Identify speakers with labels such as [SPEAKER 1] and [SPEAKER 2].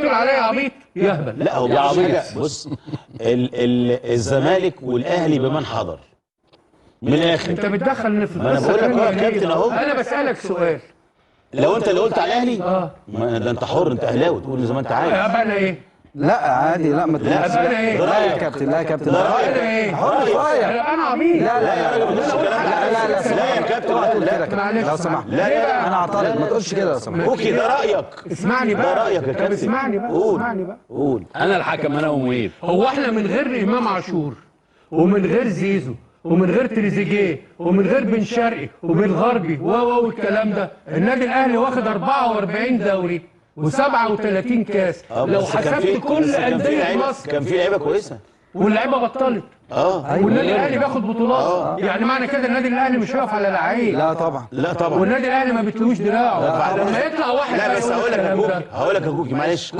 [SPEAKER 1] تقول عليا عبيط يهبل.
[SPEAKER 2] لا هو مفيش حاجه. بص الزمالك والاهلي بمن حضر من الاخر.
[SPEAKER 1] انت بتدخل في
[SPEAKER 2] ما انا بقول لك اهو يا كابتن اهو.
[SPEAKER 1] انا بسالك سؤال.
[SPEAKER 2] لو انت اللي قلت على الاهلي ما ده انت حر، انت اهلاوي تقول زي ما انت عايز.
[SPEAKER 1] ابقى انا ايه؟
[SPEAKER 3] لا عادي، لا ما تقولش. لا يا كابتن، لا يا كابتن،
[SPEAKER 2] ده رايك.
[SPEAKER 1] انا ايه؟
[SPEAKER 3] حر شويه.
[SPEAKER 1] انا عبيط.
[SPEAKER 3] لا لا
[SPEAKER 2] يا راجل بص كلام. لا يا كابتن
[SPEAKER 3] لو سمحت.
[SPEAKER 2] لا
[SPEAKER 3] انا اعترض، ما تقولش كده لو سمحت.
[SPEAKER 2] اوكي ده رايك.
[SPEAKER 1] اسمعني بقى.
[SPEAKER 2] ده رايك يا كابتن.
[SPEAKER 1] اسمعني بقى. اسمعني بقى.
[SPEAKER 2] قول.
[SPEAKER 4] انا الحكم، انا ومنير.
[SPEAKER 1] هو احنا من غير امام عاشور ومن غير زيزو ومن غير تريزيجيه ومن غير بن شرقي وبالغربي والكلام ده، النادي الاهلي واخد 44 دوري و37 كاس. لو حسبت كل انديه مصر
[SPEAKER 2] كان في لعيبه كويسه
[SPEAKER 1] واللعيبه بطلت. والنادي الاهلي بياخد بطولات. يعني معنى كده النادي الاهلي مش واقف على لعيب.
[SPEAKER 3] لا طبعا.
[SPEAKER 2] لا طبعا.
[SPEAKER 1] والنادي الاهلي ما بيتلوش دراعه. لما يطلع واحد
[SPEAKER 2] لا بس هقول لك يا كوكي،
[SPEAKER 1] معلش.